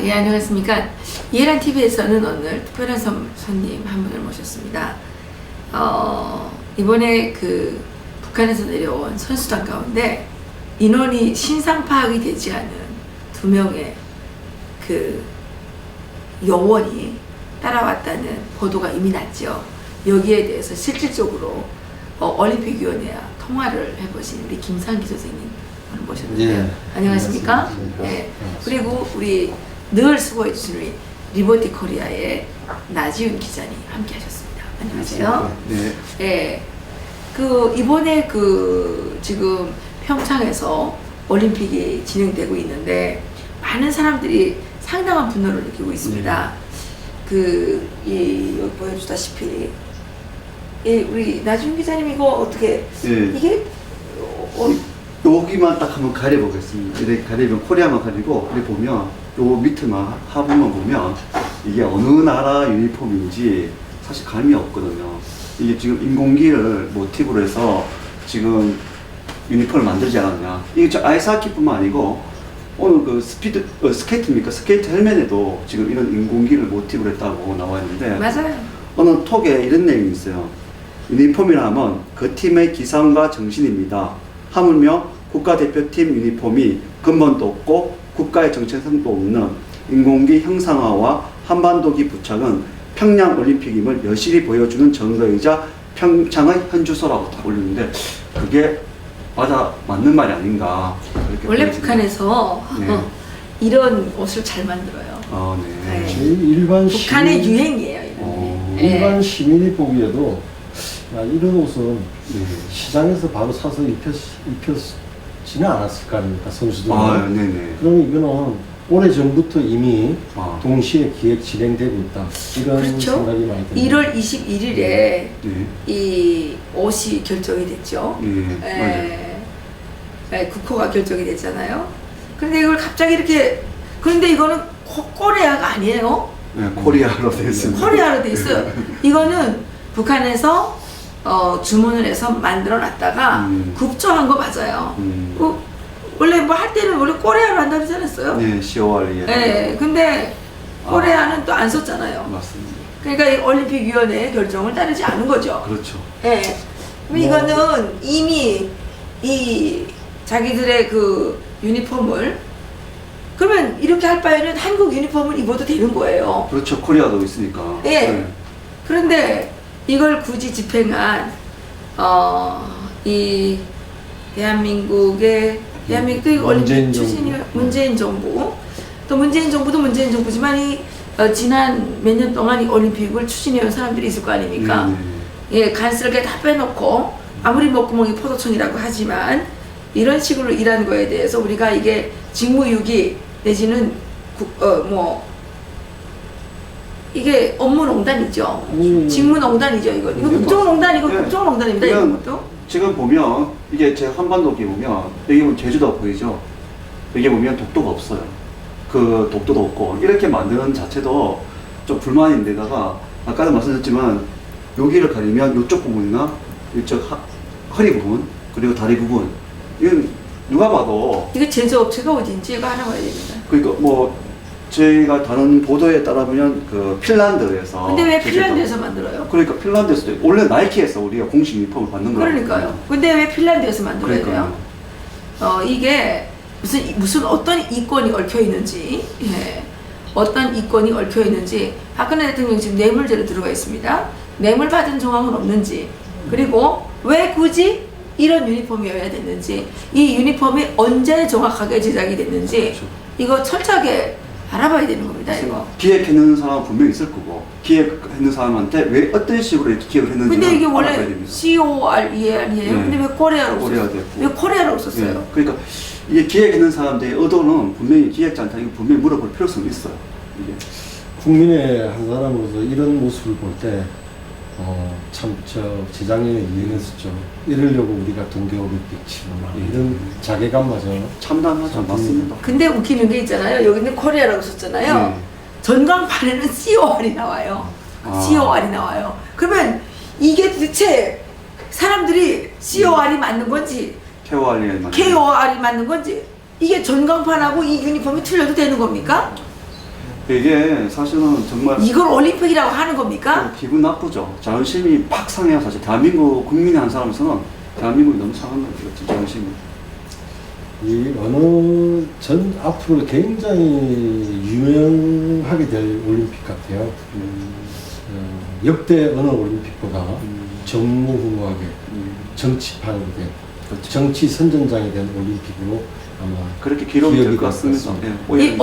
예, 안녕하십니까. 이해란TV에서는 오늘 특별한 손님 한 분을 모셨습니다. 이번에 그 북한에서 내려온 선수단 가운데 인원이 신상 파악이 되지 않은 2명의 그 요원이 따라왔다는 보도가 이미 났죠. 여기에 대해서 실질적으로 올림픽위원회와 통화를 해보신 우리 김상기 선생님 오늘 모셨는데요. 예, 안녕하십니까? 네. 그리고 우리 늘 수고해 주신 우리 리버티 코리아의 나지훈 기자님 함께 하셨습니다. 안녕하세요. 네. 예. 그 이번에 그 지금 평창에서 올림픽이 진행되고 있는데 많은 사람들이 상당한 분노를 느끼고 있습니다. 여기 보여주다시피 우리 나지훈 기자님 이거 어떻게 이게 여기만 딱 한번 가려보겠습니다. 이렇게 가리면 코리아만 가리고 이렇게 보면 요 밑에만 하부만 보면 이게 어느 나라 유니폼인지 사실 감이 없거든요. 이게 지금 인공기를 모티브로 해서 지금 유니폼을 만들지 않았냐. 이게 저 아이스하키뿐만 아니고 오늘 그 스케이트입니까? 스케이트 헬멧에도 지금 이런 인공기를 모티브로 했다고 나와 있는데 맞아요. 어느 톡에 이런 내용이 있어요. 유니폼이라 하면 그 팀의 기상과 정신입니다. 하물며 국가대표팀 유니폼이 근본도 없고 국가의 정체성도 없는 인공기 형상화와 한반도기 부착은 평양올림픽임을 여실히 보여주는 증거이자 평창의 현주소라고 딱 올렸는데 그게 맞는 말이 아닌가. 원래 보여집니다. 북한에서 네. 이런 옷을 잘 만들어요. 네. 네. 제일 일반 북한의 유행이에요. 일반 시민이 보기에도 이런 옷은 네. 시장에서 바로 사서 입혔지는 않았을 거 아닙니까, 선수들은. 네네. 그럼 이거는 오래전부터 이미 동시에 기획 진행되고 있다. 이런 그렇죠? 생각이 많이 듭니다. 1월 21일에 네. 이 옷이 결정이 됐죠. 네. 국호가 결정이 됐잖아요. 그런데 이걸 갑자기 이렇게, 그런데 이거는 코리아가 아니에요. 네, 코리아로 되어 있습니다. 코리아로 돼 있어요. 이거는 북한에서 주문을 해서 만들어 놨다가 급조한 거 맞아요. 원래 뭐 할 때는 원래 코리아로 한다고 하지 않았어요? 네, 10월에. 네, 근데 코리아는 또 안 썼잖아요. 맞습니다. 그러니까 이 올림픽위원회의 결정을 따르지 않은 거죠. 그렇죠. 네. 그럼 이거는 이미 이 자기들의 그 유니폼을, 그러면 이렇게 할 바에는 한국 유니폼을 입어도 되는 거예요. 그렇죠. 코리아도 있으니까. 예. 그런데 이걸 굳이 집행한 이 대한민국도 이거 올림픽 추진이 문재인 정부, 또 문재인 정부도 문재인 정부지만 이 지난 몇 년 동안 이 올림픽을 추진해온 사람들이 있을 거 아닙니까? 예, 간쓸게 다 빼놓고 아무리 목구멍이 포도청이라고 하지만 이런 식으로 일한 거에 대해서 우리가 이게 직무유기 내지는 이게 업무농단이죠. 직무농단이죠. 이거 국정농단이고 네. 국정농단입니다. 이런 것도. 지금 보면 이게 제 한반도기 보면 여기 보면 제주도 보이죠. 여기 보면 독도가 없어요. 그 독도도 없고 이렇게 만드는 자체도 좀 불만인데다가 아까도 말씀드렸지만 여기를 가리면 이쪽 부분이나 이쪽 허리 부분 그리고 다리 부분 이건 누가 봐도 이거 제조업체가 어딘지 이거 하나 봐야 됩니다. 그러니까 뭐 저희가 다른 보도에 따르면 그 핀란드에서 근데 왜 제조도- 핀란드에서 만들어요? 그러니까 핀란드에서도 원래 나이키에서 우리가 공식 유니폼을 받는 거예요. 그러니까요. 근데 왜 핀란드에서 만들어야 그러니까요. 돼요? 이게 무슨 어떤 이권이 얽혀 있는지, 어떤 이권이 얽혀 있는지 박근혜 대통령 지금 뇌물죄로 들어가 있습니다. 뇌물 받은 정황은 없는지, 그리고 왜 굳이 이런 유니폼이어야 됐는지, 이 유니폼이 언제 정확하게 제작이 됐는지 그렇죠. 이거 철저하게 알아봐야 되는 겁니다. 이거. 기획했는 사람은 분명히 있을 거고 기획했는 사람한테 왜 어떤 식으로 이렇게 기획을 했는지 근데 이게 원래 알아봐야 됩니다. COREAL이에요. 네. 근데 왜 코리아로 코리아 썼어요? 됐고. 왜 코리아로 썼어요? 예, 그러니까 이게 기획했는 사람들의 의도는 분명히 기획자한테 이거 분명히 물어볼 필요성이 있어요. 이게. 국민의 한 사람으로서 이런 모습을 볼 때 재작년에 유행했었죠. 이러려고 우리가 동계올림픽 치르나 이런 자괴감마저 참담하죠. 맞습니다. 근데 웃기는 게 있잖아요. 여기는 코리아라고 썼잖아요. 네. 전광판에는 COR이 나와요. 아. COR이 나와요. 그러면 이게 도대체 사람들이 COR이 맞는 건지 KOR이 KOR이 맞는 건지, 이게 전광판하고 이 유니폼이 틀려도 되는 겁니까? 이게 사실은 정말 이걸 올림픽이라고 하는 겁니까? 기분 나쁘죠. 자존심이 팍 상해요. 사실 대한민국 국민이 한 사람으로서는 대한민국이 너무 상한 거죠. 자존심이. 이 어느 전 앞으로 굉장히 유명하게 될 올림픽 같아요. 역대 어느 올림픽보다 전무후무하게 정치판이 된 그렇죠. 정치 선전장이 된 올림픽으로 아마 그렇게 기록이 될 것 같습니다. 예. 이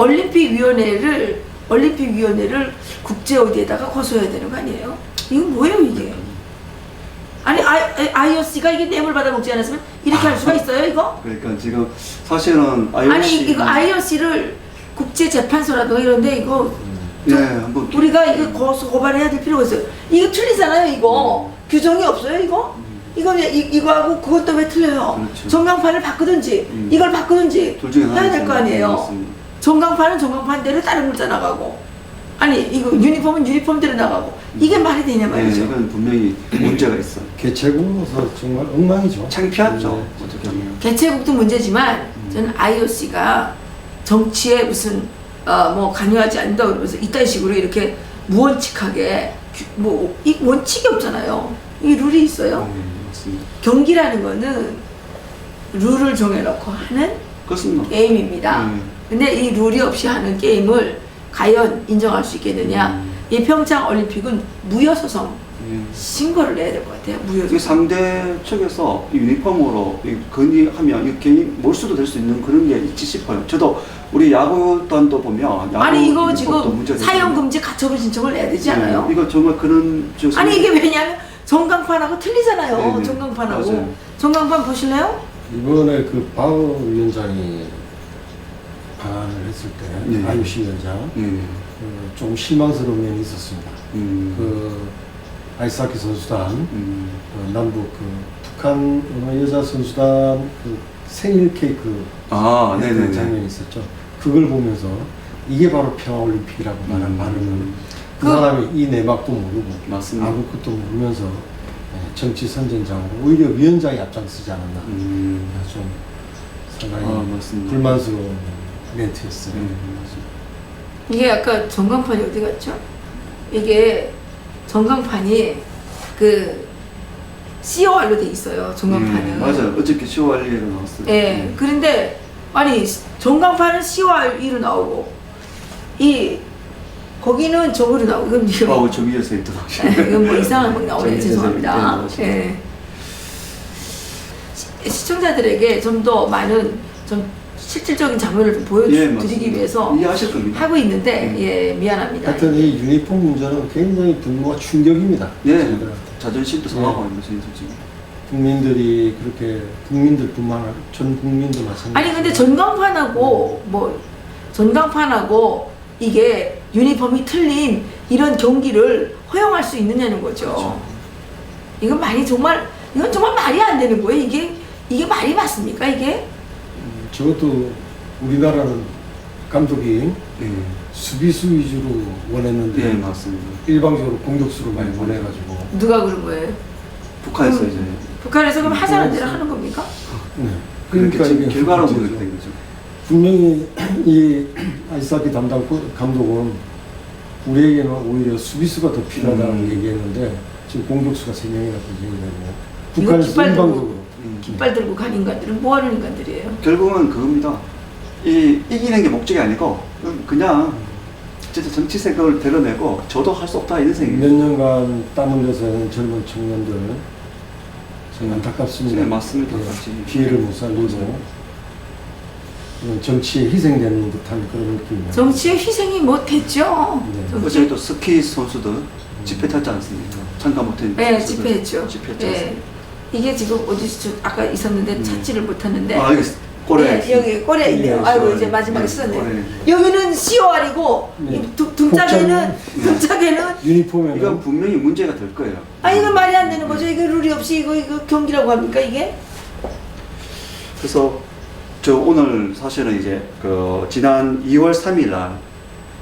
올림픽위원회를 국제 어디에다가 고소해야 되는 거 아니에요? 이건 뭐예요 이게? 아니 IOC가 이게 뇌물 받아먹지 않았으면 이렇게 할 수가 있어요 이거? 그러니까 지금 사실은 IOC 아니 이거 IOC를 국제재판소라든가 이런데 이거 예, 한번 우리가 이거 고발해야 될 필요가 있어요. 이거 틀리잖아요 이거. 규정이 없어요 이거? 이거 왜 이거하고 그것도 왜 틀려요? 그렇죠. 전광판을 바꾸든지 이걸 바꾸든지 둘 중에 해야 될 거 아니에요. 맞습니다. 전광판은 전광판대로 다른 물자 나가고 아니 이거 유니폼은 유니폼대로 나가고 이게 말이 되냐 네, 말이죠. 이건 분명히 문제가 있어요. 개최국으로서 정말 엉망이죠. 창피하죠. 네. 어떻게 하면. 개최국도 문제지만 저는 IOC가 정치에 무슨 뭐 관여하지 않는다 그러면서 이딴 식으로 이렇게 무원칙하게 뭐 이 원칙이 없잖아요. 이 룰이 있어요. 맞습니다. 경기라는 거는 룰을 정해놓고 하는 그렇습니다. 게임입니다. 근데 이 룰이 없이 하는 게임을 과연 인정할 수 있겠느냐? 이 평창 올림픽은 무효소송 신고를 내야 될 것 같아요. 이 무효소송. 상대 측에서 이 유니폼으로 건의하면 이 괜히 몰수도 될 수 있는 그런 게 있지 싶어요. 저도 우리 야구단도 보면 아니 이거 유니폼도 지금 문제가 사형 있는데. 금지 가처분 신청을 내야 되지 않아요? 네, 이거 정말 그런 아니 이게 왜냐면 전광판하고 틀리잖아요. 네, 네. 전광판하고. 맞아요. 전광판 보실래요? 이번에 그 바우 위원장이 방한을 했을 때 네. IOC 위원장 네. 좀 실망스러운 면이 있었습니다. 음. 그 아이스하키 선수단 그 남북 그 북한 어느 여자 선수단 그 생일 케이크 아, 했던 네네네. 장면이 있었죠. 그걸 보면서 이게 바로 평화올림픽이라고 말한 발언을 그 그- 사람이 이 내막도 모르고 맞습니다. 아무것도 모르면서 정치 선전장으로 오히려 위원장이 앞장서지 않았나 좀 상당히 맞습니다. 불만스러운 멘트였어요. 이게 아까 전광판이 어디 갔죠? 이게 전광판이 그 COR로 돼 있어요. 전광판은. 맞아요. 어저께 10월 1일에 나왔어요. 예. 그런데 아니 전광판은 COR로 나오고 이 거기는 저거로 나오고 이건 지금 저 위에서 있더라고요. 이건 뭐 이상한 거 나오네. 저기 죄송합니다. 위에서 예. 시청자들에게 좀 더 많은 좀 실질적인 장면을 좀 보여드리기 맞습니다. 위해서 이해하실 겁니다. 하고 있는데 예 미안합니다. 하여튼 이 유니폼 문제는 굉장히 분노와 충격입니다. 예. 저희들한테. 자존심도 상하고 있는 솔직히. 국민들이 그렇게 국민들뿐만 아니라 전 국민도 마찬가지. 아니 근데 전광판하고 뭐 전광판하고 이게 유니폼이 틀린 이런 경기를 허용할 수 있느냐는 거죠. 그렇죠. 이건 이건 정말 말이 안 되는 거예요. 이게 말이 맞습니까 이게? 저것도 우리나라는 감독이 예. 수비수 위주로 원했는데 예, 맞습니다. 일방적으로 공격수로 많이 보내가지고 누가 그런 거예요? 북한에서 이제 북한에서 그럼 하자는 대로 하는 겁니까? 네. 그러니까 이게 결과로 문제죠. 그렇게 된 거죠. 분명히 이 아이스하키 담당 감독은 우리에게는 오히려 수비수가 더 필요하다는 얘기했는데 지금 공격수가 3명이나 배정이 되고 이거 북한에서 깃발 들고 일방적으로 깃발 들고 간 인간들은 뭐 하는 인간들이에요? 결국은 그겁니다. 이기는 게 목적이 아니고 그냥 진짜 정치색을 드러내고 저도 할 수 없다 이런 생각이 몇 년간 땀 흘려서 하는 젊은 청년들 정말 안타깝습니다. 네, 맞습니다. 예, 같이. 기회를 못 살리고 정치에 희생되는 듯한 그런 느낌이에요. 정치의 희생이 뭐 됐죠. 네. 어제 또 스키 선수들 집회 탔지 않습니까? 참가 못한 네, 선수들 집회했죠. 집회했지 예. 않습니까? 이게 지금 어디 아까 있었는데 찾지를 못했는데. 아, 여기 꼬리에 네, 여기 꼬리에 있네요. 네, 아이고 COR. 이제 마지막에 네, 쓰었네요. 꼬리에. 여기는 COR이고 네. 등짝에는 유니폼에는 이건 분명히 문제가 될 거예요. 이건 말이 안 되는 거죠. 이게 룰이 없이 이거 경기라고 합니까 이게? 그래서 저 오늘 사실은 이제 그 지난 2월 3일 날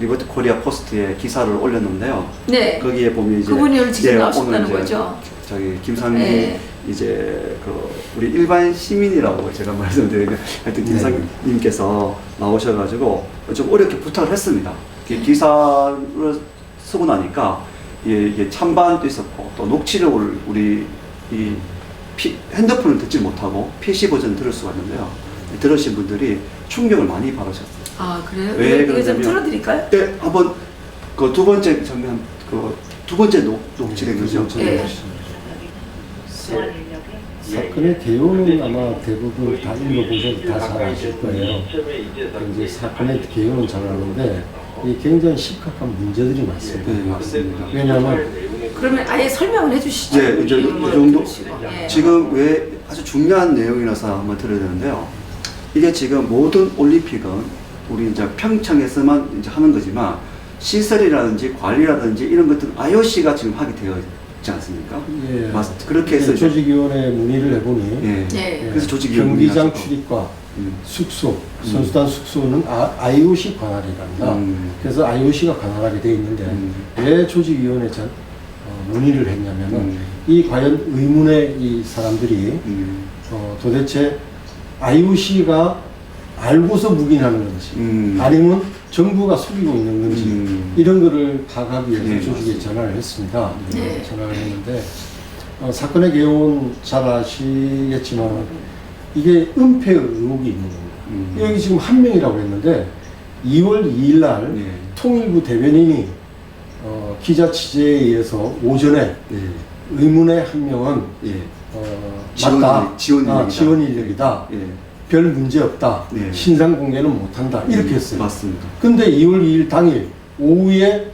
리버티 코리아 포스트에 기사를 올렸는데요. 네. 거기에 보면 이제 그분이 오늘 직접 예, 나오셨다는 오늘 이제 거죠. 저기 김상기 네. 이제 그 우리 일반 시민이라고 제가 말씀드리는 하여튼 김상기님께서 나오셔가지고 좀 어렵게 부탁을 했습니다. 이게 기사를 쓰고 나니까 이게 찬반도 있었고 또 녹취를 우리 이 핸드폰을 듣지 못하고 PC 버전 들을 수가 있는데요. 들으신 분들이 충격을 많이 받으셨어요. 아 그래요? 왜 이거 좀 그러냐면- 틀어드릴까요? 네, 한번 그 두 번째 장면 두 번째 녹취된 거죠. 네. 사건의 개요는 아마 대부분 다 읽어보셔도 다 잘 아실 거예요. 이제 사건의 개요는 잘 아는데 이게 굉장히 심각한 문제들이 많습니다. 네, 맞습니다. 왜냐하면 그러면 아예 설명을 해주시죠. 네, 이제 이 이름을 정도 들으시고. 예. 지금 왜 아주 중요한 내용이라서 한번 들어야 되는데요. 이게 지금 모든 올림픽은 우리 이제 평창에서만 이제 하는 거지만 시설이라든지 관리라든지 이런 것들은 IOC가 지금 하게 되어 있지 않습니까? 예, 그렇게 해서 이제- 조직위원회 문의를 해보니 예. 예. 그래서 조직위원회 경기장 문의하시고. 출입과 음. 숙소, 선수단 숙소는 IOC 관할이란다. 그래서 IOC가 관할하게 돼 있는데 왜 조직위원회 문의를 했냐면은 이 과연 의문의 이 사람들이 도대체 IOC가 알고서 묵인하는 건지 아니면 정부가 속이고 있는 건지 이런 거를 파악하기 위해서 네, 조직에 맞습니다. 전화를 했습니다. 네. 전화를 했는데 사건의 개요는 잘 아시겠지만 이게 은폐 의혹이 있는 겁니다. 여기 지금 한 명이라고 했는데 2월 2일 날 네. 통일부 대변인이 기자 취재에 의해서 오전에 예. 의문의 한 명은 예. 지원 맞다. 지원 인력이다. 지원 인력이다. 예. 별 문제 없다. 네. 신상 공개는 못한다. 이렇게 했어요. 맞습니다. 근데 2월 2일 당일 오후에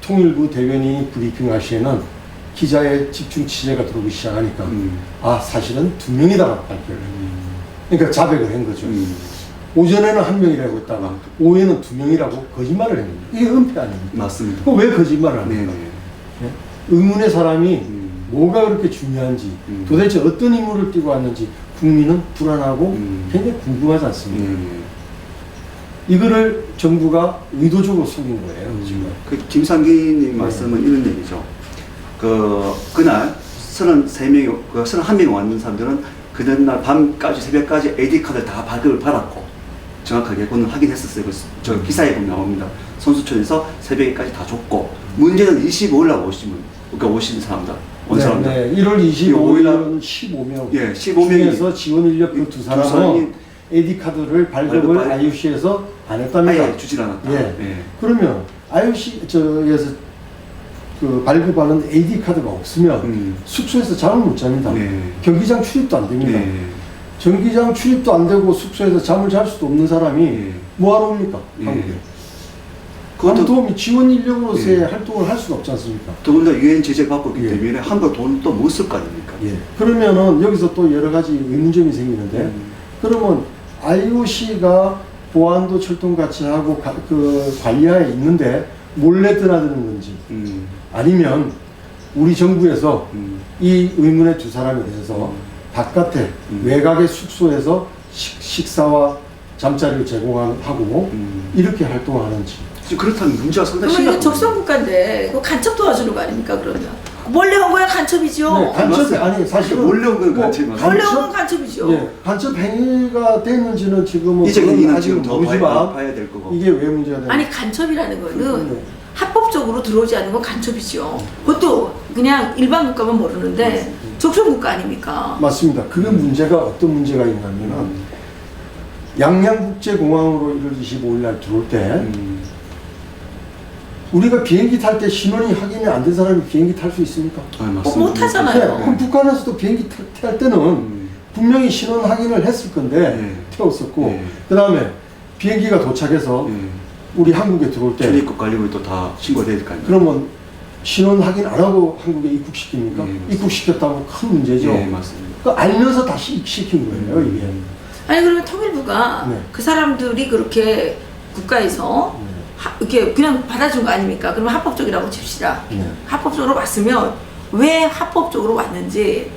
통일부 대변인이 브리핑할 시에는 기자의 집중 취재가 들어오기 시작하니까 사실은 2명이다 발표를. 그러니까 자백을 한 거죠. 오전에는 1명이라고 했다가 오후에는 2명이라고 거짓말을 한 겁니다. 이게 은폐 아닙니까? 맞습니다. 그럼 왜 거짓말을 합니까? 네네. 예? 의문의 사람이 뭐가 그렇게 중요한지 도대체 어떤 임무를 띠고 왔는지 국민은 불안하고 굉장히 궁금하지 않습니까? 이거를 정부가 의도적으로 속인 거예요. 지금. 그 김상기님 말씀은 이런 얘기죠. 그날 33명이, 31명이 왔는 사람들은 그날 밤까지, 새벽까지 AD카드를 다 발급을 받았고, 정확하게 그건 확인했었어요. 저 기사에 보면 나옵니다. 선수촌에서 새벽에까지 다 줬고, 문제는 25일날 오신 사람들, 온 사람들. 네, 1월 25일은 15명. 예, 15명이. 중에서 지원 인력 그 두 사람은 AD카드를 발급을 발급, IOC에서 안 했답니다. 아예 주질 않았다. 예. 예. 그러면 IOC에서 그 발급하는 AD카드가 없으면 숙소에서 잠을 못 잡니다. 네. 경기장 출입도 안 됩니다. 네. 경기장 출입도 안 되고 숙소에서 잠을 잘 수도 없는 사람이 네. 뭐하러 옵니까? 네. 한국에. 그것도 도움이 지원 인력으로서의 네. 활동을 할 수가 없지 않습니까? 더군다나 유엔 제재 받고 있기 예. 때문에 함부로 돈을 또 못 쓸 거 아닙니까? 예. 그러면은 여기서 또 여러 가지 의문점이 생기는데 그러면 IOC가 보안도 철통같이 하고 그 관리하에 있는데 몰래 드나드는 건지 아니면 우리 정부에서 이 의문의 두 사람에 대해서 바깥에 외곽의 숙소에서 식사와 잠자리를 제공하고 이렇게 활동하는지. 지금 그렇다면 문제가 상당히 그러면 이거 심각합니다. 적성국가인데 그 간첩 도와주는 거 아닙니까 그러면? 몰래 온 거야 간첩이죠. 네, 간첩이 맞아요. 아니 사실은 몰래 온 건 뭐 간첩이 맞아요. 몰래 온 건 간첩이죠. 예, 간첩 행위가 됐는지는 지금은 이제 그건 이는 아직 지금 더 모르지만 봐야 될 거고. 이게 왜 문제가 되는? 아니 간첩이라는 거는 네. 합법적으로 들어오지 않는 건 간첩이죠. 그것도 그냥 일반 국가만 모르는데 적성국가 아닙니까? 맞습니다. 그게 문제가 어떤 문제가 있냐면은 양양국제공항으로 1월 25일 날 들어올 때 우리가 비행기 탈 때 신원이 확인이 안 된 사람이 비행기 탈 수 있습니까? 아, 맞습니다. 못 하잖아요. 네, 그럼 북한에서도 비행기 탈 때는 분명히 신원 확인을 했을 건데 네. 태웠었고 네. 그 다음에 비행기가 도착해서 예. 우리 한국에 들어올 때 출입국 관리국이 또 다 신고가 돼야 될 거 아닙니까? 그러면 신원 확인 안 하고 한국에 입국시킵니까? 네. 입국시켰다고 큰 문제죠. 예, 맞습니다. 그 알면서 다시 시킨 거예요, 이게. 아니 그러면 통일부가 네. 그 사람들이 그렇게 국가에서 이렇게 그냥 받아준 거 아닙니까? 그러면 합법적이라고 칩시다. 네. 합법적으로 왔으면 왜 합법적으로 왔는지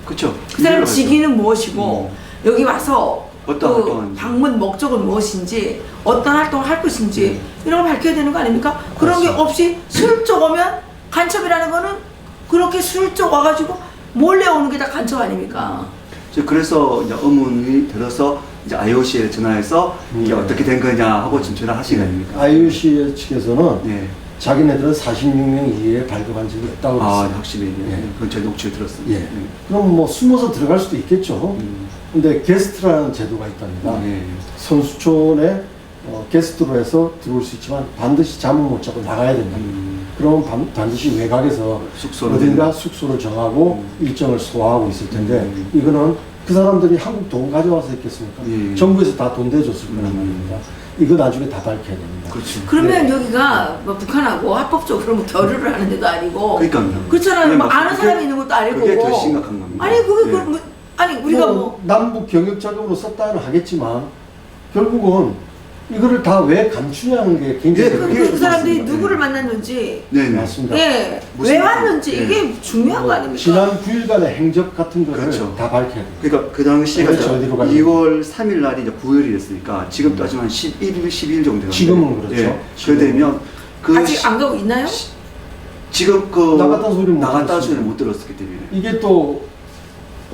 그렇죠. 그 사람 직위는 무엇이고 여기 와서 어떤 그 활동하는지. 방문 목적은 무엇인지 어떤 활동을 할 것인지 이런 걸 밝혀야 되는 거 아닙니까? 그런 게 그렇죠. 없이 슬쩍 오면 간첩이라는 거는 그렇게 슬쩍 와가지고 몰래 오는 게 다 간첩 아닙니까? 그래서 이제 의문이 들어서 이제 IOC에 전화해서 이게 어떻게 된 거냐 하고 지금 전화하신 거 아닙니까? IOC 측에서는 예. 자기네들은 46명 이외에 발급한 적이 없다고 그랬어요. 확실히 예. 그건 제 녹취를 들었습니다. 예. 그럼 뭐 숨어서 들어갈 수도 있겠죠. 근데 게스트라는 제도가 있답니다. 예. 선수촌에 게스트로 해서 들어올 수 있지만 반드시 잠을 못 자고 나가야 된다. 그러면 반드시 외곽에서 숙소를 어딘가 숙소를 정하고 일정을 소화하고 있을 텐데 이거는 그 사람들이 한국 돈 가져와서 했겠습니까? 예. 정부에서 다 돈 대줬을 거란 말입니다. 이거 나중에 다 밝혀야 됩니다. 그렇죠. 그러면 여기가 뭐 북한하고 합법적으로 뭐 결의를 하는 데도 아니고 그러니까요. 그렇잖아요. 뭐 그게 아는 사람이 있는 것도 아니고 그게 더 심각한 겁니다. 아니 그게 예. 아니 우리가 뭐 남북 경역 자금으로 썼다는 하겠지만 결국은 이거를 다 왜 감추냐는 게 굉장히 예, 그 사람들이 맞습니다. 누구를 만났는지 네네. 맞습니다. 예, 무슨 왜 왔는지 예. 이게 중요한 거 아닙니까? 지난 9일간의 행적 같은 거를 그렇죠. 다 밝혀야 돼요. 그러니까 그 당시가 도대체 어디로 가야 2월 3일 날이 이제 9일이 됐으니까 지금 따지면 11일, 12일 정도 되는데 지금은 그렇죠. 예. 지금은. 그러면 그 아직 안 가고 있나요? 지금 그 나갔다는 소리는 못 나갔다는 들었습니다. 소리를 못 들었기 때문에 이게 또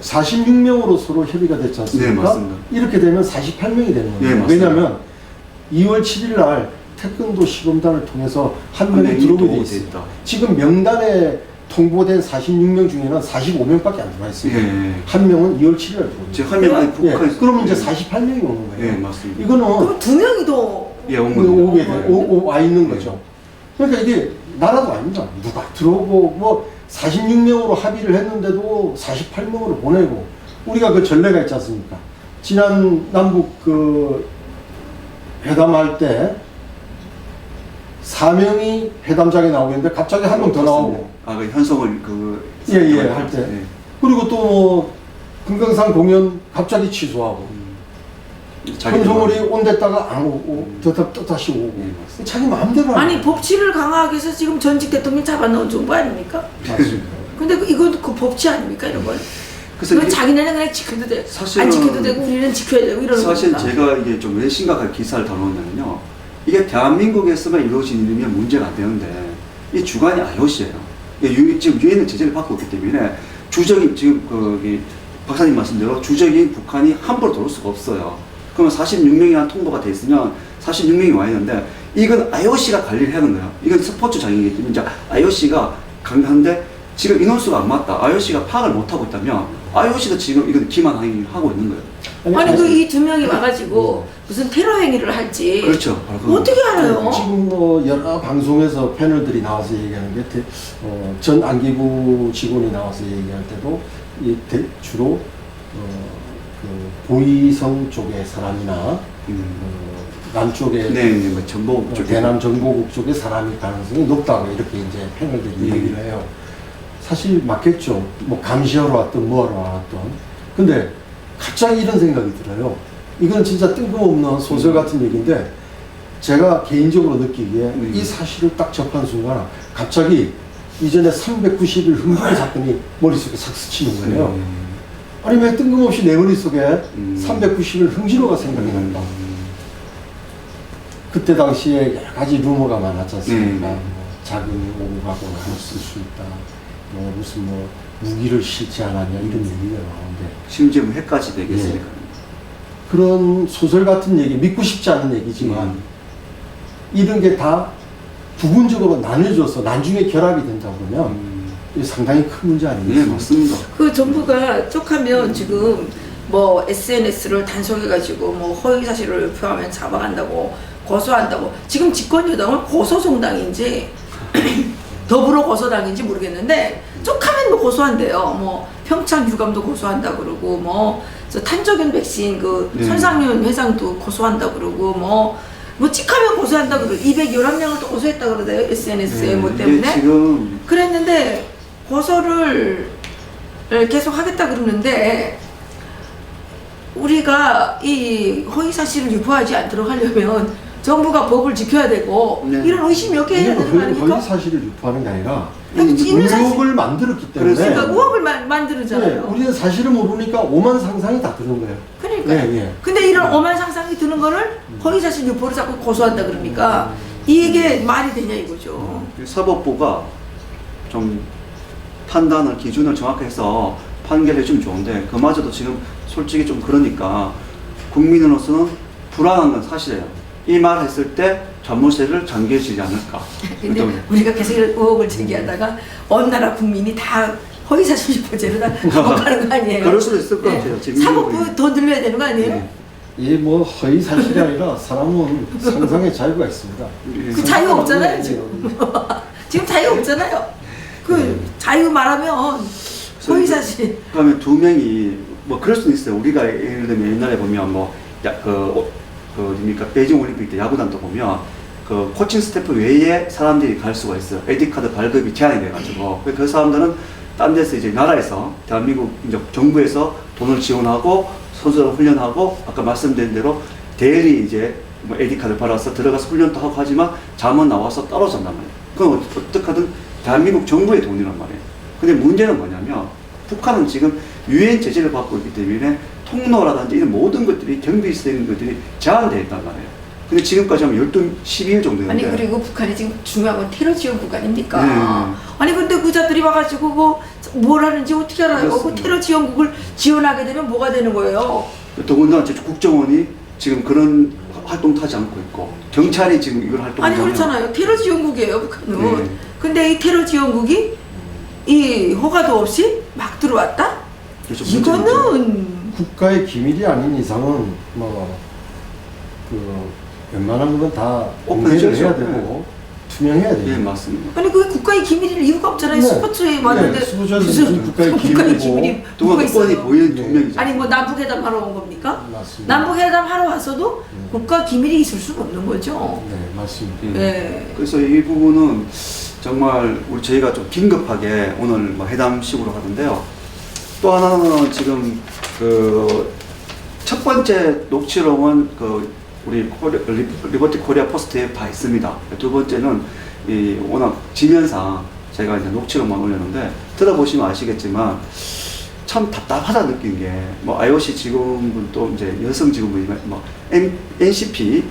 46명으로 서로 협의가 됐지 않습니까? 네, 맞습니다. 이렇게 되면 48명이 되는 겁니다. 네, 맞습니다. 왜냐하면 2월 7일 날 태권도 시범단을 통해서 한 명이 명이 들어오게 돼 들어오게 있어요. 됐다. 지금 명단에 통보된 46명 중에는 45명밖에 안 들어와 있습니다. 예. 한 명은 2월 7일 날 들어옵니다. 제 화면 안에 북한에서 예, 그러면 이제 48명이 오는 거예요. 예, 맞습니다. 이거는 그럼 두 명이 더 예, 온 겁니다. 오게 돼, 와 있는 네. 거죠. 그러니까 이게 나라도 아닙니다. 누가 들어오고 뭐 46명으로 합의를 했는데도 48명으로 보내고 우리가 그 전례가 있지 않습니까? 지난 남북 그 회담할 때 4명이 회담장에 나오겠는데 갑자기 한 명 더 나오고 그 현성을 그 예예 할 때 예. 그리고 또 뭐 금강산 공연 갑자기 취소하고 현성월이 온댔다가 안 오고 다시 오고 예, 맞습니다. 자기 마음대로 하는 아니 거예요. 법치를 강화하기 위해서 지금 전직 대통령 잡아놓은 정부 아닙니까? 맞습니다. 근데 이건 그 법치 아닙니까 이런 건? 그래서 이건 이게 자기네는 그냥 지켜도 돼. 사실은- 안 지켜도 되고 우리는 지켜야 되고 이러는 사실 겁니다. 제가 이게 좀 왜 심각하게 기사를 다루냐면요. 이게 대한민국에서만 이루어진 일이면 문제가 안 되는데 이 주관이 IOC예요. 지금 유엔은 제재를 받고 있기 때문에 주적인 지금 거기 박사님 말씀대로 주적인 북한이 함부로 들어올 수가 없어요. 그러면 46명이나 통보가 돼 있으면 46명이 와 있는데 이건 IOC가 관리를 하는 거예요. 이건 스포츠 장이기 때문에 이제 IOC가 강한데 지금 인원수가 안 맞다. IOC가 파악을 못 하고 있다면 IOC도 지금 이건 기만 행위를 하고 있는 거예요. 아니 그 이 두 명이 와가지고 무슨 테러 행위를 할지 그렇죠. 어떻게 알아요? 지금 뭐 여러 방송에서 패널들이 나와서 얘기하는 게 전 안기부 직원이 나와서 얘기할 때도 주로 그 보이성 쪽의 사람이나 남쪽의 네, 뭐 전북 쪽에 대남 정보국 쪽의 사람일 가능성이 높다고 이렇게 이제 패널들이 얘기를 해요. 사실 맞겠죠. 뭐 감시하러 왔든 뭐하러 왔든. 근데 갑자기 이런 생각이 들어요. 이건 진짜 뜬금없는 소설 같은 얘기인데 제가 개인적으로 느끼기에 이 사실을 딱 접한 순간 갑자기 이전에 390일 흥분 사건이 머릿속에 싹 스치는 거예요. 아니 왜 뜬금없이 내 머릿속에 390일 흥진호가 생각이 난다. 그때 당시에 여러 가지 루머가 많았지 않습니까? 뭐 자금이 오고 가고 쓸 수 있다. 뭐 무슨 뭐 무기를 실지 않았냐 이런 얘기가 나오는데 심지어 뭐 해까지 되겠으니까. 그런 소설 같은 얘기 믿고 싶지 않은 얘기지만 이런 게 다 부분적으로 나눠져서 나중에 결합이 된다 그러면 이게 상당히 큰 문제 네, 아니겠습니까? 맞습니다. 그 정부가 쪽하면 지금 뭐 SNS를 단속해가지고 뭐 허위 사실을 유포하면 잡아간다고 고소한다고 지금 집권 여당은 고소 정당인지 더불어 고소당인지 모르겠는데 쪽하면 뭐 고소한대요. 뭐 평창 유감도 고소한다 그러고 뭐 저 탄저균 백신 그 네. 손상윤 회장도 고소한다 그러고 뭐 찍하면 고소한다 그러고 211명을 또 고소했다 그러대요 SNS에 뭐 이게 때문에 지금 그랬는데 고소를 계속 하겠다 그러는데 우리가 이 허위 사실을 유포하지 않도록 하려면 정부가 법을 지켜야 되고 네. 이런 의심이 몇 개 해야 되는 거 아닙니까? 허위 사실을 유포하는 게 아니라 있는 사실. 의혹을 만들었기 때문에 그러니까 의혹을 만들잖아요. 네, 우리는 사실을 모르니까 오만 상상이 다 드는 거예요. 그러니까. 예. 근데 이런 오만 상상이 드는 거를 허위 사실 유포를 자꾸 고소한다 그러니까 이게 말이 되냐 이거죠. 사법부가 좀 판단을 기준을 정확히 해서 판결해 주면 좋은데 그마저도 지금 솔직히 좀 그러니까 국민으로서는 불안한 건 사실이에요. 이 말 했을 때 자물쇠를 잠겨지지 않을까. 근데 우리가 계속 이런 의혹을 제기하다가 어느 나라 국민이 다 허위사실 유포죄로 다 감옥가는 거 아니에요? 그럴 수도 있을 것 같아요. 지금 사법부 더 늘려야 되는 거 아니에요? 네. 이게 뭐 허위 사실이 아니라 사람은 상상의 자유가 있습니다. 그 자유 없잖아요 예, 지금. 지금 자유 없잖아요. 그 자유 말하면 허위사실. 그러면 두 명이 뭐 그럴 수는 있어요. 우리가 예를 들면 옛날에 보면 어딥니까 베이징 올림픽 때 야구단도 보면 그 코칭 스태프 외에 사람들이 갈 수가 있어요. 에디카드 발급이 제한이 돼가지고 그 사람들은 딴 데서 이제 나라에서 대한민국 이제 정부에서 돈을 지원하고 선수를 훈련하고 아까 말씀드린 대로 대리 이제 뭐 에디카드 받아서 들어가서 훈련도 하고 하지만 잠은 나와서 떨어진단 말이에요. 그건 어떻게든 대한민국 정부의 돈이란 말이에요. 근데 문제는 뭐냐면 북한은 지금 유엔 제재를 받고 있기 때문에 통로라든지 이런 모든 것들이 경비적인 것들이 제한되어 있단 말이에요. 근데 지금까지 하면 12일 정도 아니 됐는데 그리고 북한이 지금 중요한 건 테러 지원 국가입니까? 네. 아니 근데 그자들이 와가지고 뭘 하는지 어떻게 알아요? 그 그렇습니다. 테러 지원국을 지원하게 되면 뭐가 되는 거예요? 더군다나 국정원이 지금 그런 활동도 하지 않고 있고 경찰이 지금 이걸 활동하고 아니 그렇잖아요. 테러 지원국이에요 북한은. 네. 근데 이 테러 지원국이 이 허가도 없이 막 들어왔다? 그렇죠. 이거는 국가의 기밀이 아닌 이상은 웬만한 건 다 공개를 오픈해줘야죠. 해야 되고 투명해야 돼요. 예, 맞습니다. 아니 그게 국가의 기밀일 이유가 없잖아요. 네. 스포츠에 왔는데 네, 스포츠는 무슨 국가의 기밀이고. 누가 뭐가 뻔히 있어요? 보이는 네. 두 명이죠. 아니 뭐 남북회담 하러 온 겁니까? 맞습니다. 남북회담 하러 왔어도 국가 기밀이 있을 수는 없는 거죠. 네, 맞습니다. 예. 네. 그래서 이 부분은 정말 저희가 좀 긴급하게 오늘 뭐 회담식으로 하는데요. 또 하나는 지금 그 첫 번째 녹취록은 우리 리버티 코리아 포스트에 다 있습니다. 두 번째는 이 워낙 지면상 제가 이제 녹취록만 올렸는데 들어보시면 아시겠지만 참 답답하다 느낀 게 뭐 IOC 직원분 또 이제 여성 직원분이 뭐 NCP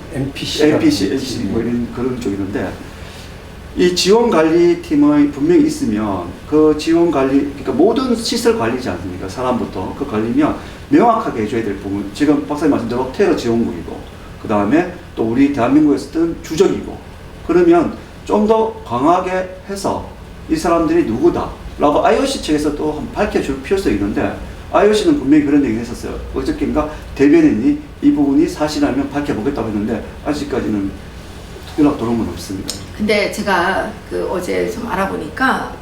뭐 이런 그런 쪽이 있는데 이 지원 관리 팀의 분명히 있으면 그 지원 관리 그러니까 모든 시설 관리지 않습니까? 사람부터 그 관리면 명확하게 해줘야 될 부분 지금 박사님 말씀대로 테러 지원국이고 그 다음에 또 우리 대한민국에서 뜬 주적이고 그러면 좀 더 강하게 해서 이 사람들이 누구다 라고 IOC 측에서 또 밝혀줄 필요성이 있는데 IOC는 분명히 그런 얘기를 했었어요. 어저께인가 대변인이 이 부분이 사실이라면 밝혀보겠다고 했는데 아직까지는 연락 들어온 건 없습니다. 근데 제가 어제 좀 알아보니까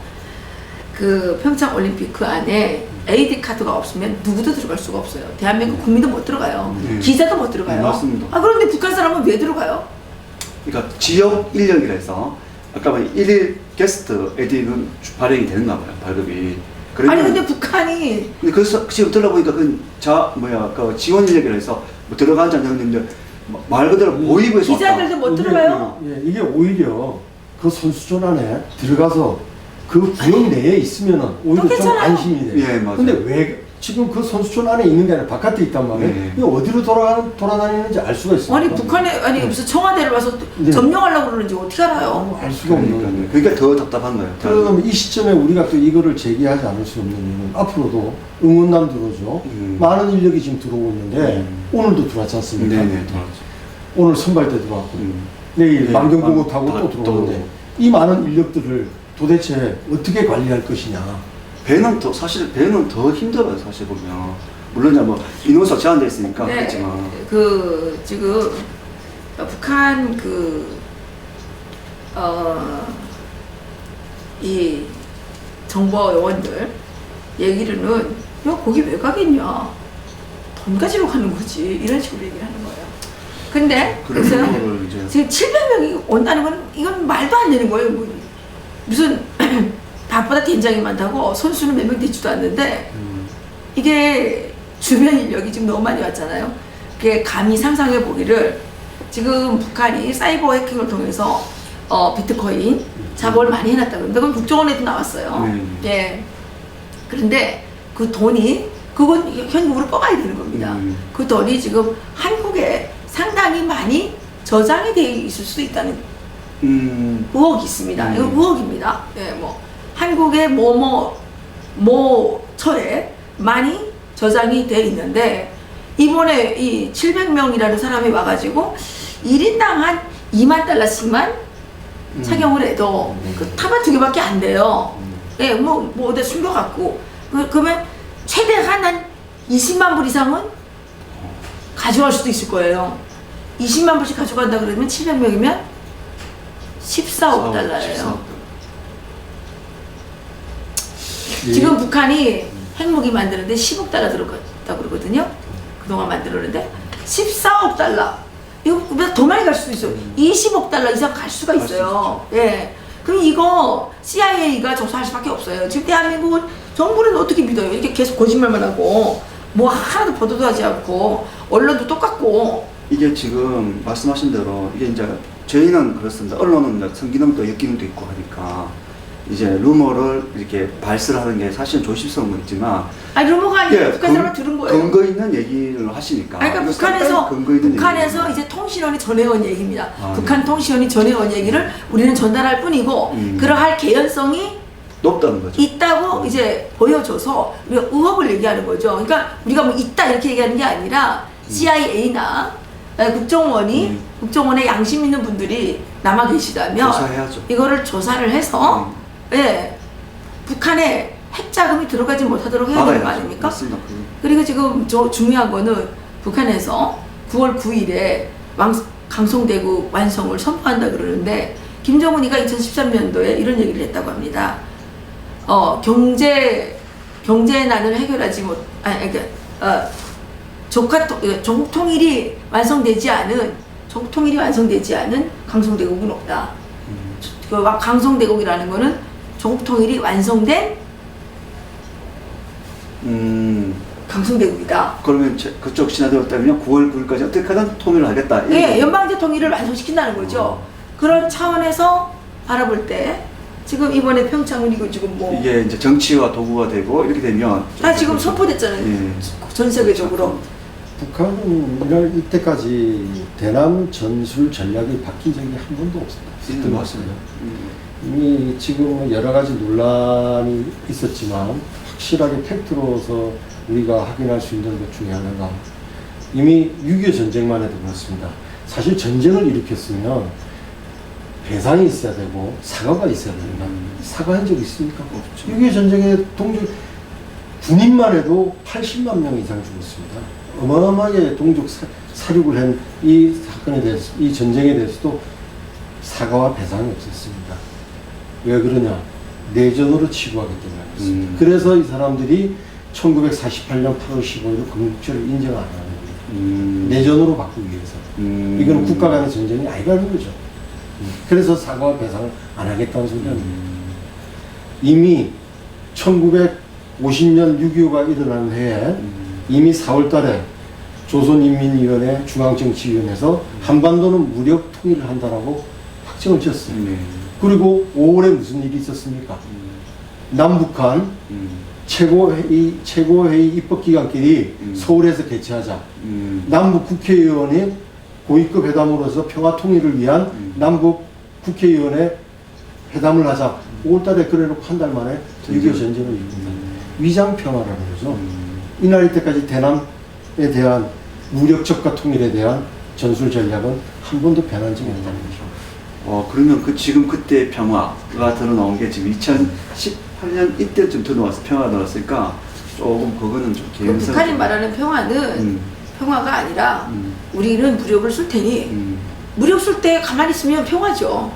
그 평창 올림픽 그 안에 AD 카드가 없으면 누구도 들어갈 수가 없어요. 대한민국 국민도 못 들어가요. 네. 기자도 못 들어가요. 네, 맞습니다. 아 그런데 북한 사람은 왜 들어가요? 그러니까 지역 인력이라 해서 아까 말 일일 게스트 AD는 발행이 되는가 봐요. 발급이. 아니 근데 북한이 근데 그래서 지금 들어보니까 그 지원 인력이라 해서 뭐 들어간지 안 되는데 말 그대로 모의고에서 기자들도 못 들어가요. 이게 오히려 그 선수촌 안에 들어가서 그 구역 내에 있으면은 오히려 좀 괜찮아요. 안심이 돼요. 예, 맞아요. 근데 왜 지금 그 선수촌 안에 있는 게 아니라 바깥에 있단 말이에요. 네. 이게 어디로 돌아다니는지 알 수가 있어요. 아니 북한에 아니 무슨 청와대를 와서 네. 점령하려고 그러는지 어떻게 알아요? 알 수가 없는 거예요. 그러니까 더 답답한 거예요. 그러면 이 시점에 우리가 또 이거를 제기하지 않을 수 없는 이유는 앞으로도 응원단 들어오죠. 많은 인력이 지금 들어오고 있는데 오늘도 들어왔지 않습니까? 네네, 들어왔죠. 오늘 선발대 들어왔고 내일 네, 만경보고 타고 다- 또 들어오는데 이 많은 인력들을 도대체 어떻게 관리할 것이냐. 배는 더 힘들어요. 사실 보면 물론 이제 뭐 인원수 제한돼 있으니까 네, 그렇지만 지금 북한 이 정보 요원들 얘기로는 야 거기 왜 가겠냐 돈 가지러 가는 거지 이런 식으로 얘기를 하는 거예요. 근데 그런 그래서 거를 이제 지금 700명이 온다는 건 이건 말도 안 되는 거예요. 무슨 밥보다 된장이 많다고 선수는 몇 명 되지도 않는데 이게 주변 인력이 지금 너무 많이 왔잖아요. 그게 감히 상상해 보기를 지금 북한이 사이버 해킹을 통해서 비트코인 작업을 많이 해놨다 그러는데 그건 국정원에도 나왔어요. 예. 그런데 그 돈이 그건 현금으로 뽑아야 되는 겁니다. 그 돈이 지금 한국에 상당히 많이 저장이 되어 있을 수도 있다는 의혹이 있습니다. 이건 의혹입니다. 예, 뭐 한국의 모 철에 많이 저장이 되어 있는데 이번에 이 700명이라는 사람이 와가지고 1인당 한 2만 달러씩만 착용을 해도 그 타바 2개밖에 안 돼요. 예, 뭐 어디 숨겨갖고 그러면 최대한 한 20만 불 이상은 가져갈 수도 있을 거예요. 20만 불씩 가져간다 그러면 700명이면 14억 달러예요. 지금 북한이 핵무기 만드는데 10억 달러 들어갔다고 그러거든요. 그동안 만들었는데 14억 달러. 이거 더 많이 갈 수도 있어요. 20억 달러 이상 갈 수가 있어요. 예. 그럼 이거 CIA가 조사할 수밖에 없어요. 지금 대한민국은 정부는 어떻게 믿어요? 이렇게 계속 거짓말만 하고 뭐 하나도 보도도 하지 않고 언론도 똑같고. 이게 지금 말씀하신 대로 이게 이제 저희는 그렇습니다. 언론은 이제 성기능도 역기능도 있고 하니까 이제 루머를 이렇게 발설하는 게 사실은 조심스러운 건 있지만 아니 루머가 아니라 예, 북한 사람은 들은 거예요. 근거 있는 얘기를 하시니까. 아니, 그러니까 북한에서 이제 통신원이 전해온 얘기입니다. 북한 통신원이 전해온 얘기를 우리는 전달할 뿐이고 그러할 개연성이 높다는 거죠. 있다고 이제 보여줘서 우리가 의혹을 얘기하는 거죠. 그러니까 우리가 뭐 있다 이렇게 얘기하는 게 아니라 CIA나 국정원에 양심 있는 분들이 남아 계시다면 조사해야죠. 이거를 조사를 해서 예, 북한에 핵 자금이 들어가지 못하도록 해야 되는 거 아닙니까? 맞습니다. 그리고 지금 중요한 거는 북한에서 9월 9일에 강송대국 완성을 선포한다 그러는데 김정은이가 2013년도에 이런 얘기를 했다고 합니다. 경제난을 해결하지 못, 조국 통일이 완성되지 않은 강송대국은 없다. 강송대국이라는 거는 조국 통일이 완성된 강송대국이다. 그러면 그쪽 시나리오 때문에 9월 9일까지 어떻게든 통일을 하겠다. 네, 연방제 통일을 완성시킨다는 거죠. 그런 차원에서 바라볼 때 지금 이번에 평창은 이거 지금 뭐 이게 이제 정치와 도구가 되고 이렇게 되면 다 지금 선포됐잖아요. 예. 전 세계적으로. 북한은 이때까지 대남 전술 전략이 바뀐 적이 한 번도 없습니다. 맞습니다. 이미 지금 여러 가지 논란이 있었지만 확실하게 팩트로서 우리가 확인할 수 있는 것 중에 하나가 이미 6.25 전쟁만 해도 그렇습니다. 사실 전쟁을 일으켰으면 배상이 있어야 되고 사과가 있어야 됩니다. 사과한 적 있습니까? 없죠. 6.25 전쟁에 군인만 해도 80만 명 이상 죽었습니다. 어마어마하게 동족 사륙을 한 이 사건에 대해서, 이 전쟁에 대해서도 사과와 배상이 없었습니다. 왜 그러냐? 내전으로 치부하기 때문에 그렇습니다. 그래서 이 사람들이 1948년 8월 15일 건국절을 인정 안 하는 거예요. 내전으로 바꾸기 위해서. 이건 국가 간의 전쟁이 아니라는 거죠. 그래서 사과와 배상을 안 하겠다는 소리는 이미 1950년 6.25가 일어난 해에 이미 4월 달에 조선인민위원회 중앙정치위원회에서 한반도는 무력 통일을 한다라고 확정을 지었어요. 그리고 5월에 무슨 일이 있었습니까? 남북한 최고회의 입법기관끼리 서울에서 개최하자. 남북 국회의원이 고위급 회담으로서 평화 통일을 위한 남북 국회의원의 회담을 하자. 5월달에 그래놓고 한 달 만에 6.25 전쟁을 일으킵니다. 위장평화라는 거죠. 이날 이때까지 대남에 대한 무력적과 통일에 대한 전술 전략은 한 번도 변한 적이 없다는 거죠. 그러면 지금 그때 평화가 드러나온 게 지금 2018년 이때쯤 들어와서 평화가 나왔으니까 조금 그거는 좀 개연성. 북한이 말하는 평화는 평화가 아니라 우리는 무력을 쓸 테니 무력 쓸 때 가만히 있으면 평화죠.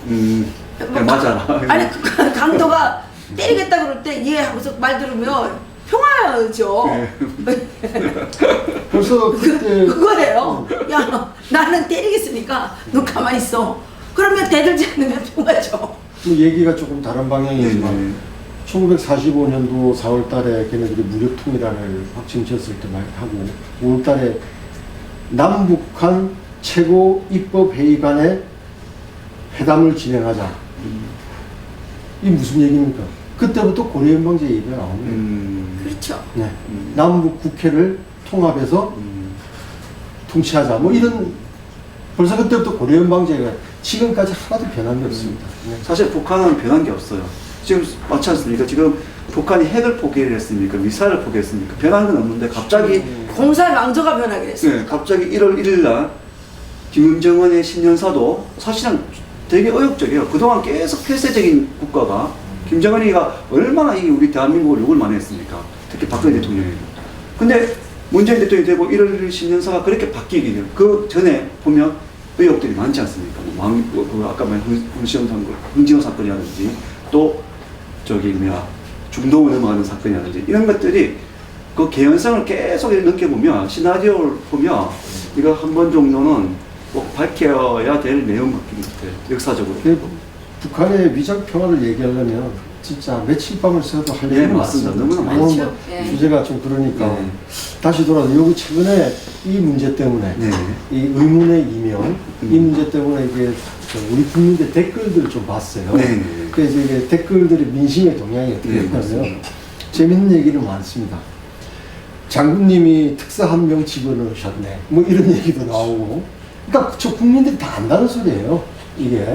맞아라. 아니 강도가 때리겠다 그럴 때 예 하고서 말 들으면 평화죠. 벌써 그때 그거예요. 야 나는 때리겠으니까 너 가만히 있어. 그러면 대들지 않으면 평화죠. 뭐 얘기가 조금 다른 방향이지만 1945년도 4월 달에 걔네들이 무력 통일안을 확정지었을 때 말하고 5월 달에 남북한 최고 입법회의 간에 회담을 진행하자. 이 무슨 얘기입니까? 그때부터 고려연방제 얘기가 나온 거예요. 그렇죠. 네. 남북 국회를 통합해서 통치하자. 뭐 이런 벌써 그때부터 고려연방제가 지금까지 하나도 변한 게 없습니다. 네. 사실 북한은 변한 게 없어요. 지금 맞지 않습니까? 지금 북한이 핵을 포기했습니까? 미사일을 포기했습니까? 변한 건 없는데 갑자기 공사의 망조가 변하게 됐어요. 네, 갑자기 1월 1일 날 김정은의 신년사도 사실은 되게 의욕적이에요. 그동안 계속 폐쇄적인 국가가 김정은이가 얼마나 이 우리 대한민국을 욕을 많이 했습니까? 특히 박근혜 대통령이. 근데 문재인 대통령이 되고 1월 1일 신년사가 그렇게 바뀌게 돼요. 그 전에 보면 의혹들이 많지 않습니까? 아까 말한 흥지원 사건이라든지 또 저기 중동을 넘어가는 사건이라든지 이런 것들이 그 개연성을 계속 느껴보면 시나리오를 보면 이거 한 번 정도는 꼭 밝혀야 될 내용 같긴 같아요. 역사적으로. 북한의 위장 평화를 얘기하려면 진짜 며칠 밤을 새도 할 네, 얘기가 맞습니다. 많습니다. 너무나 오늘 많죠. 네. 주제가 좀 그러니까 네. 다시 돌아서 여기 최근에 이 문제 때문에 네. 이 의문의 이명 이 문제 때문에 이게 우리 국민들 댓글들을 좀 봤어요. 네. 그래서 이게 댓글들이 민심의 동향이 어떻게 네, 되냐면 맞습니다. 재밌는 얘기를 많습니다. 장군님이 특사 한 명 집어넣으셨네. 뭐 이런 얘기도 나오고. 그러니까 저 국민들이 다 안다는 소리예요. 이게.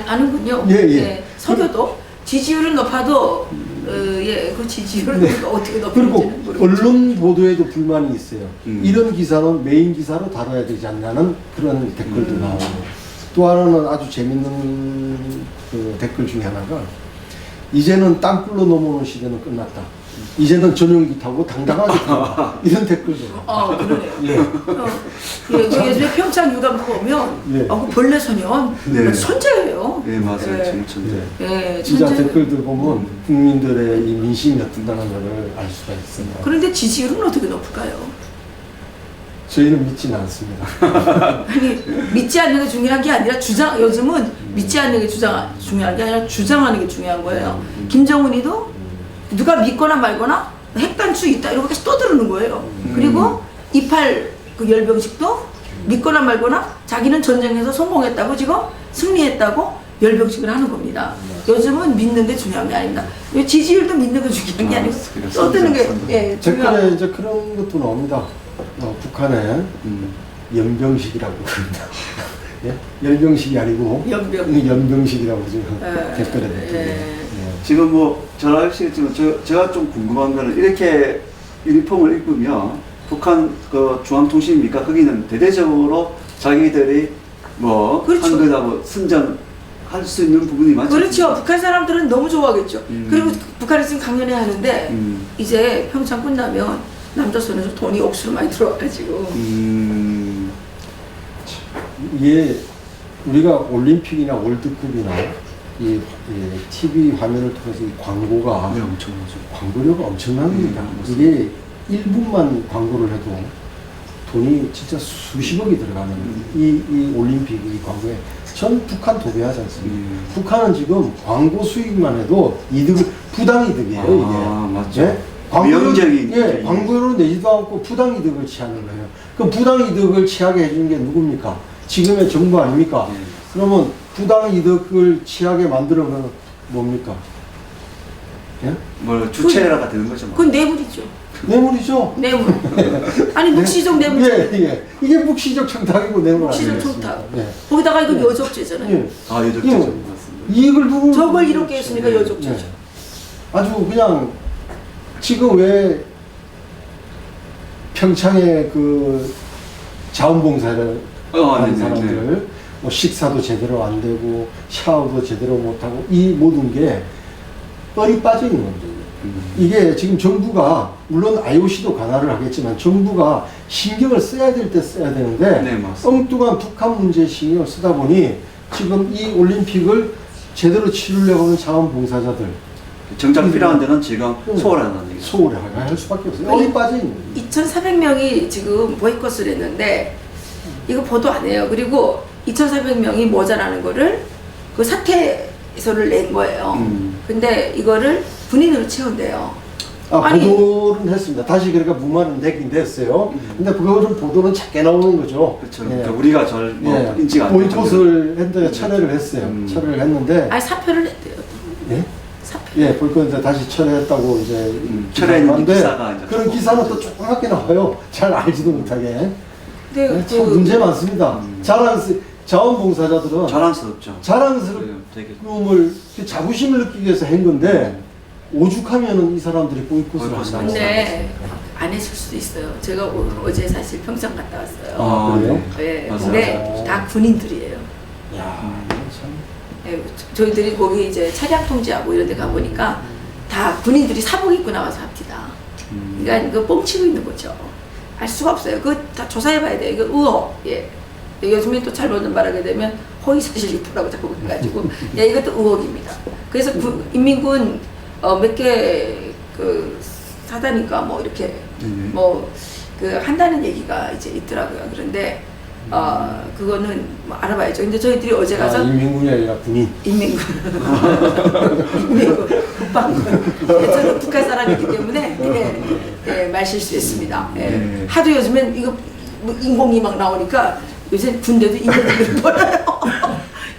아는군요. 예, 예. 석여도 지지율은 높아도 그 지지율은 네. 어떻게 그리고 높은지는 모르겠죠. 언론 보도에도 불만이 있어요. 이런 기사는 메인 기사로 다뤄야 되지 않냐는 그런 댓글도 나오고. 또 하나는 아주 재밌는 그 댓글 중에 하나가 이제는 땅굴로 넘어오는 시대는 끝났다. 이제는 전용기 타고 당당하게 타고 이런 댓글도. 그러네요. 예. 그 예전에 평창 유감도 보면 예. 그 벌레 소년 네. 천재예요. 네, 맞아요. 예. 지금 천재. 예, 진짜 천재. 댓글들 보면 국민들의 이 민심이 어떤다는 것을 알 수가 있습니다. 그런데 지지율은 어떻게 높을까요? 저희는 믿지는 않습니다. 아니 믿지 않는 게 중요한 게 아니라 요즘은 믿지 않는 게 중요한 게 아니라 주장하는 게 중요한 거예요. 김정은이도 누가 믿거나 말거나 핵단추 있다 이러고 계속 떠드는 거예요. 그리고 28 그 열병식도 믿거나 말거나 자기는 전쟁에서 성공했다고 지금 승리했다고 열병식을 하는 겁니다. 요즘은 믿는 게 중요한 게 아닙니다. 지지율도 믿는 게 중요한 게 아니고 떠드는 게 중요한 댓글에 이제 그런 것도 나옵니다. 북한의 연병식이라고 그럽니다. 예? 열병식이 아니고 연병식이라고 지금 댓글에 냈거든요. 지금 뭐 잘 아시겠지만 제가 좀 궁금한 거는 이렇게 유니폼을 입으면 북한 그 중앙통신입니까? 거기는 대대적으로 자기들이 뭐 그렇죠. 한글하고 선전할 수 있는 부분이 많죠. 그렇죠. 북한 사람들은 너무 좋아하겠죠. 그리고 북한이 지금 강연회 하는데 이제 평창 끝나면 남자 손에서 돈이 억수로 많이 들어와가지고 이게 우리가 올림픽이나 월드컵이나 이 TV 화면을 통해서 이 광고가 네, 엄청나죠. 광고료가 엄청납니다. 이게 1분만 광고를 해도 돈이 진짜 수십억이 들어가는 이 올림픽 이 광고에 전 북한 도배하지 않습니다. 북한은 지금 광고 수익만 해도 부당 이득이에요. 이게. 맞죠. 네? 위험적인 광고를 내지도 않고 부당 이득을 취하는 거예요. 그 부당 이득을 취하게 해주는 게 누굽니까? 지금의 정부 아닙니까? 그러면 부당 이득을 취하게 만들면 뭡니까? 예? 뭐 주체라가 되는 거죠. 뭐. 그건 뇌물이죠. 뇌물이죠. 뇌물. 아니 묵시적 뇌물. 예. 이게 묵시적 청탁이고 뇌물 묵시적 아니겠습니까? 청탁. 예. 거기다가 이거 여적죄잖아요. 예. 여적죄죠. 예. 맞습니다. 이익을 누구? 저걸 이렇게 했으니까 여적죄죠. 예. 아주 그냥 지금 왜 평창에 그 자원봉사를 하는 사람들 뭐 식사도 제대로 안 되고 샤워도 제대로 못 하고 이 모든 게 뻘이 빠져 있는 겁니다. 이게 지금 정부가 물론 IOC도 관할을 하겠지만 정부가 신경을 써야 될 때 써야 되는데 네, 맞습니다. 엉뚱한 북한 문제에 신경을 쓰다 보니 지금 이 올림픽을 제대로 치르려고 하는 자원봉사자들 정작 필요한 데는 지금 소홀하다는 얘기죠. 소홀할 수밖에 없어요. 뻘이 빠져 있는 거예요. 2,400명이 지금 보이콧을 했는데 이거 보도 안 해요. 그리고 2,400명이 모자라는 거를 그 사퇴서를 낸 거예요. 근데 이거를 군인으로 채운대요. 보도는 했습니다. 다시 그러니까 무마는 내긴 됐어요. 근데 그거는 보도는 작게 나오는 거죠. 그렇죠. 예. 그러니까 우리가 잘 인지가 안 되죠. 보이콧을 했는데 철회를 했어요. 철회를 했는데 아니 사표를 냈대요. 예? 사표. 예, 보이콧 다시 철회했다고 이제 철회했는 기사가 기사가 나오는데 이제 그런 조금 기사는 또 조그맣게 나와요. 잘 알지도 못하게. 근데 네, 참 문제 많습니다. 자원봉사자들은 자랑스럽죠. 자랑스러움을 되게 자부심을 느끼기 위해서 한 건데 오죽하면은 이 사람들이 보이콧을 보이콧을 한다고. 근데 안 했을 수도 있어요. 제가 어제 사실 평창 갔다 왔어요. 아, 그래요? 네, 맞아요. 근데 다 군인들이에요. 야, 참. 네, 저희들이 거기 이제 차량 통제하고 이런 데 가보니까 다 군인들이 사복 입고 나와서 합니다. 그러니까 이거 뻥치고 있는 거죠. 알 수가 없어요. 그거 다 조사해봐야 돼요. 이거 의혹. 예. 요즘에 또 잘못은 말하게 되면 허위사실 유포라고 자꾸 해가지고 야 이것도 의혹입니다. 그래서 인민군 몇 개 그 사다니까 뭐 이렇게 뭐 그 한다는 얘기가 이제 있더라고요. 그런데 그거는 뭐 알아봐야죠. 근데 저희들이 어제 가서 인민군이 아니라 군인. 인민군, 인민군, 국방군. 저는 북한 사람이기 때문에 말 실수했습니다. 예. 하도 요즘엔 이거 뭐 인공이 막 나오니까 요새 군대도 인공이를 벌어요.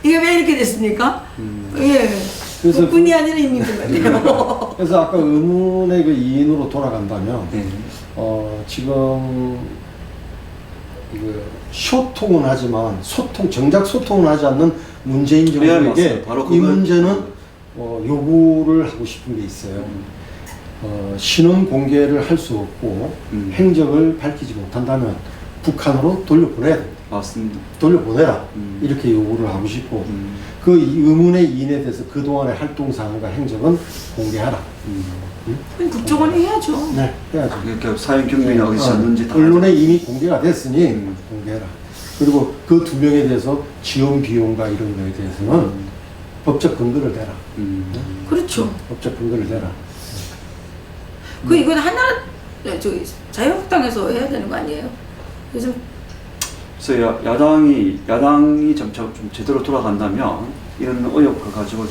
이게 왜 이렇게 됐습니까? 예. 그래서 군이 아니라 인민군 같아요. 그래서 아까 의문의 그 이인으로 돌아간다면 네. 지금 그 소통은 하지만 정작 소통은 하지 않는 문재인 네, 정부에게 맞습니다. 바로 이 그걸- 문제는 요구를 하고 싶은 게 있어요. 신원 공개를 할 수 없고 행적을 밝히지 못한다면 북한으로 돌려보내야 됩니다. 맞습니다. 돌려보내라 이렇게 요구를 하고 싶고 그 의문의 이인에 대해서 그동안의 활동사항과 행적은 공개하라. 국정원이 해야죠. 네, 해야죠. 이렇게 사형 경륜이 어디 있었는지 다 언론에 이미 공개가 됐으니 음. 공개해라. 그리고 그 두 명에 대해서 지원 비용과 이런 거에 대해서는 법적 근거를 대라. 그렇죠. 법적 근거를 대라. 그 이건 하나 저기 자유한국당에서 해야 되는 거 아니에요? 요즘 그래서 야당이 좀 제대로 돌아간다면 이런 의혹을 가지고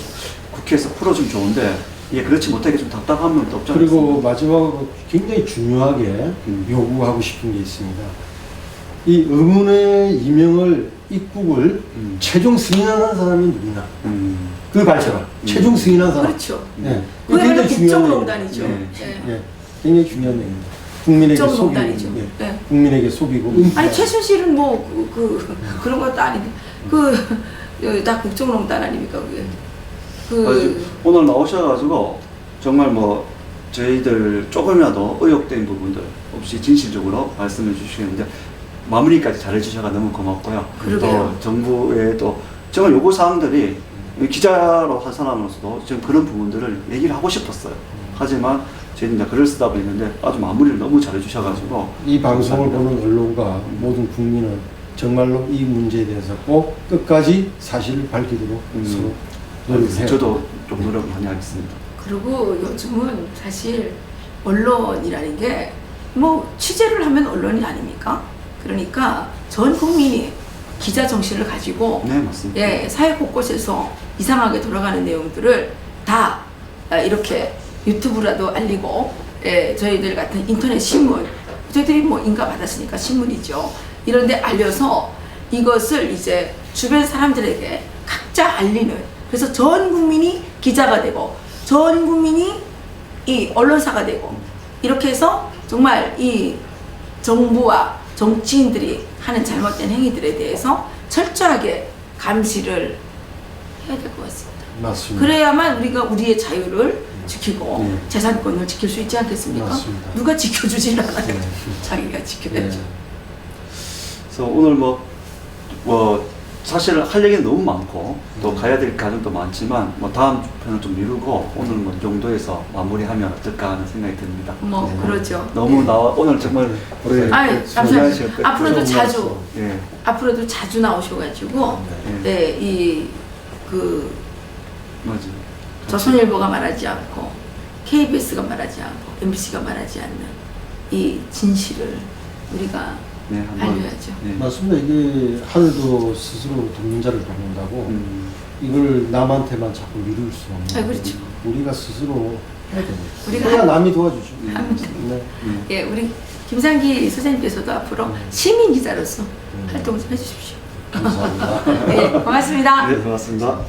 국회에서 풀어주면 좋은데 이게 그렇지 못하게 좀 답답함은 또 없지 않습니까? 그리고 마지막으로 굉장히 중요하게 요구하고 싶은 게 있습니다. 이 의문의 이명을 입국을 최종 승인하는 사람이 누구냐? 그 발표라. 최종 승인한 사람. 그렇죠. 네. 그게 바로 굉장히 중요한 국정농단이죠. 얘기예요. 예. 예, 굉장히 중요한 얘기입니다. 국민에게 속이고, 국정농단이죠. 예, 네. 국민에게 속이고. 아니 최순실은 뭐 그런 것도 아닌데 다 국정농단 아닙니까 그게? 오늘 나오셔가지고 정말 뭐 저희들 조금이라도 의혹된 부분들 없이 진실적으로 말씀해 주시는데 마무리까지 잘해주셔서 너무 고맙고요. 그러게요. 또 정부의 또 정말 요구 사항들이 기자로 한 사람으로서도 지금 그런 부분들을 얘기를 하고 싶었어요. 하지만 저희는 이제 글을 쓰다 보는데 아주 마무리를 너무 잘해주셔가지고 이 방송을 감사합니다. 보는 언론과 모든 국민은 정말로 이 문제에 대해서 꼭 끝까지 사실을 밝히도록 서로 노력해요. 저도 좀 노력 많이 하겠습니다. 그리고 요즘은 사실 언론이라는 게 뭐 취재를 하면 언론이 아닙니까? 그러니까 전 국민이 기자 정신을 가지고 네, 맞습니다. 예, 사회 곳곳에서 이상하게 돌아가는 내용들을 다 이렇게 유튜브라도 알리고 예, 저희들 같은 인터넷 신문 저희들이 뭐 인가 받았으니까 신문이죠. 이런 데 알려서 이것을 이제 주변 사람들에게 각자 알리는 그래서 전 국민이 기자가 되고 전 국민이 이 언론사가 되고 이렇게 해서 정말 이 정부와 정치인들이 하는 잘못된 행위들에 대해서 철저하게 감시를 해야 될 것 같습니다. 맞습니다. 그래야만 우리가 우리의 자유를 지키고 네. 재산권을 지킬 수 있지 않겠습니까? 맞습니다. 누가 지켜주질 않아요. 네. 자기가 지켜야죠. 네. 그래서 오늘 뭐 사실 할 얘기는 너무 많고 또 가야 될 과정도 많지만 뭐 다음 편은 좀 미루고 오늘 뭐 이 정도에서 마무리하면 어떨까 하는 생각이 듭니다. 뭐 네. 그러죠. 너무 오늘 정말 우리 아유, 소중한 시간 감사합니다. 앞으로도 좀 자주 나왔어. 예, 앞으로도 자주 나오셔가지고 예. 네, 이 그 맞아요. 조선일보가 말하지 않고 KBS가 말하지 않고 MBC가 말하지 않는 이 진실을 우리가 네, 한번 알려야죠. 네. 맞습니다. 이게 하늘도 스스로 돕는자를 돕는다고 이걸 남한테만 자꾸 미룰 수 없는. 아, 그렇죠. 우리가 스스로 해야 됩니다. 우리가 해야 남이 도와주죠. 합니다. 네. 예, 우리 김상기 소장님께서도 앞으로 시민 기자로서 활동을 좀 해주십시오. 감사합니다. 네, 고맙습니다. 네, 고맙습니다.